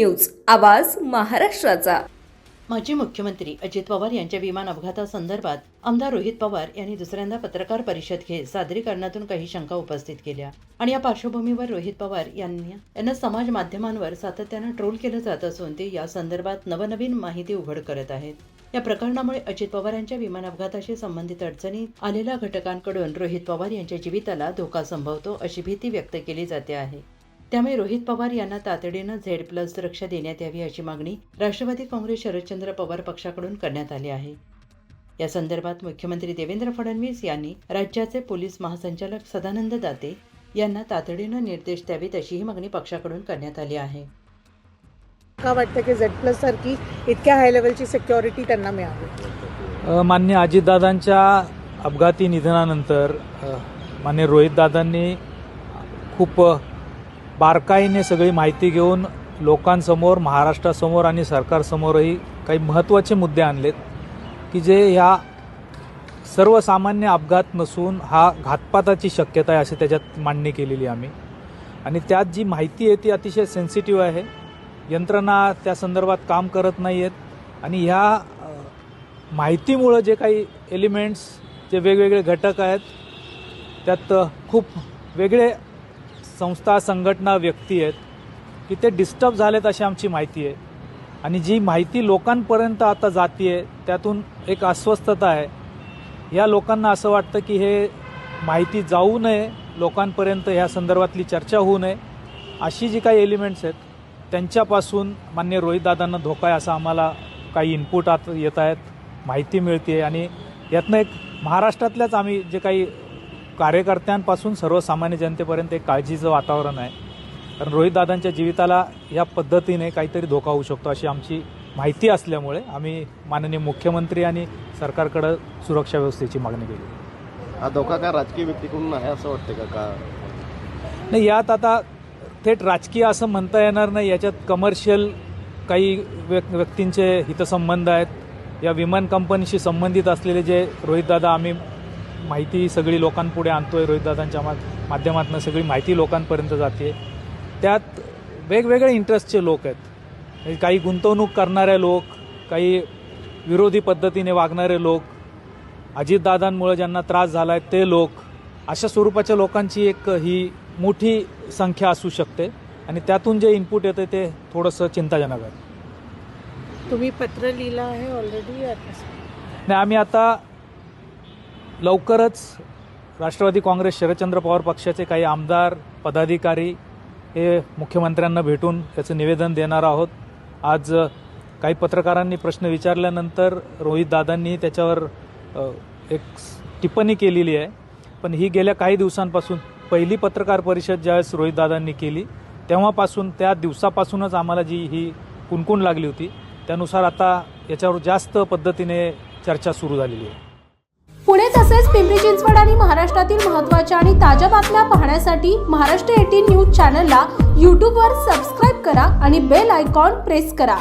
News, आवाज महाराष्ट्राचा। माजी मुख्यमंत्री अजित पवार यांच्या विमान अपघातासंदर्भात आमदार रोहित पवार यांनी दुसऱ्यांदा पत्रकार परिषद घेत सादरीकरणातून काही शंका उपस्थित केल्या आणि या पार्श्वभूमीवर रोहित पवार यांना समाज माध्यमांवर सातत्याने ट्रोल केलं जात असून ते या संदर्भात नवनवीन माहिती उघड करत आहेत। या प्रकरणामुळे अजित पवार यांच्या विमान अपघाताशी संबंधित अडचणीत आलेल्या घटकांकडून रोहित पवार यांच्या जीविताला धोका संभवतो अशी भीती व्यक्त केली जाते आहे। त्यामुळे रोहित पवार यांना तातडीनं Z+ सुरक्षा देण्यात यावी अशी मागणी राष्ट्रवादी काँग्रेस शरदचंद्र पवार पक्षाकडून करण्यात आली आहे। या संदर्भात मुख्यमंत्री देवेंद्र फडणवीस यांनी राज्याचे पोलीस महासंचालक सदानंद दाते यांना तातडीनं निर्देश द्यावेत अशीही मागणी पक्षाकडून करण्यात आली आहे। का वाटतं की Z+ सारखी इतक्या हाय लेवलची सिक्युरिटी त्यांना मिळावी? माननीय अजितदादांच्या अपघाती निधनानंतर माननीय रोहितदादांनी खूप बारकाईने सगळी माहिती घेऊन लोकांसमोर, महाराष्ट्रासमोर आणि सरकारसमोरही काही महत्त्वाचे मुद्दे आणलेत की जे ह्या सर्वसामान्य अपघात नसून हा घातपाताची शक्यता आहे अशी त्याच्यात मांडणी केलेली आम्ही। आणि त्यात जी माहिती आहे ती अतिशय सेन्सिटिव्ह आहे, यंत्रणा त्या संदर्भात काम करत नाही आहेत आणि ह्या माहितीमुळं जे काही एलिमेंट्स, जे वेगवेगळे घटक आहेत त्यात खूप वेगळे संस्था, संघटना, व्यक्ती आहेत की ते डिस्टर्ब झालेत अशी आमची माहिती आहे। आणि जी माहिती लोकांपर्यंत आता जाते आहे त्यातून एक अस्वस्थता आहे। या लोकांना असं वाटतं की हे माहिती जाऊ नये, लोकांपर्यंत ह्या संदर्भातली चर्चा होऊ नये, अशी जी काही एलिमेंट्स आहेत त्यांच्यापासून माननीय रोहितदादांना धोका आहे असं आम्हाला काही इनपुट येत आहेत, माहिती मिळते। आणि यातनं एक महाराष्ट्रातल्याच आम्ही जे काही कार्यकर्त्यांपासून सर्वसामान्य जनतेपर्यंत एक काळजीचं वातावरण आहे, कारण रोहितदादांच्या जीविताला या पद्धतीने काहीतरी धोका होऊ शकतो अशी आमची माहिती असल्यामुळे आम्ही माननीय मुख्यमंत्री आणि सरकारकडे सुरक्षा व्यवस्थेची मागणी केली। हा धोका का राजकीय व्यक्तीकडून आहे असं वाटतं का? नाही, यात आता थेट राजकीय असं म्हणता येणार नाही, याच्यात कमर्शियल काही व्यक्तींचे हितसंबंध आहेत। या विमान कंपनीशी संबंधित असलेले जे रोहितदादा, आम्ही माहिती सगळी लोकांपुढे आणतोय, रोहितदादांच्या माध्यमातून सगळी माहिती लोकांपर्यंत जाते। त्यात वेगवेगळे इंटरेस्टचे लोक आहेत, काही गुंतवणूक करणारे लोक, काही विरोधी पद्धतीने वागणारे लोक, अजितदादांमुळे ज्यांना त्रास झाला आहे ते लोक, अशा स्वरूपाच्या लोकांची एक ही मोठी संख्या असू शकते आणि त्यातून जे इनपुट येतं ते थोडंसं चिंताजनक आहे। तुम्ही पत्र लिहिलं आहे ऑलरेडी? नाही, आम्ही आता लवकरच राष्ट्रवादी काँग्रेस शरदचंद्र पवार पक्षाचे काही आमदार, पदाधिकारी हे मुख्यमंत्र्यांना भेटून त्याचं निवेदन देणार आहोत। आज काही पत्रकारांनी प्रश्न विचारल्यानंतर रोहितदादांनी त्याच्यावर एक टिप्पणी केलेली आहे, पण ही गेल्या काही दिवसांपासून पहिली पत्रकार परिषद ज्यावेळेस रोहितदादांनी केली तेव्हापासून, त्या दिवसापासूनच आम्हाला जी ही कुणकुण लागली होती, त्यानुसार आता याच्यावर जास्त पद्धतीने चर्चा सुरू झालेली आहे। पुणे तसेच पिंपरी चिंचवड आणि महाराष्ट्रातील महत्त्वाच्या आणि ताज्या बातम्या पाहण्यासाठी महाराष्ट्र 18 न्यूज चॅनलला यूट्यूबवर सबस्क्राईब करा आणि बेल आयकॉन प्रेस करा।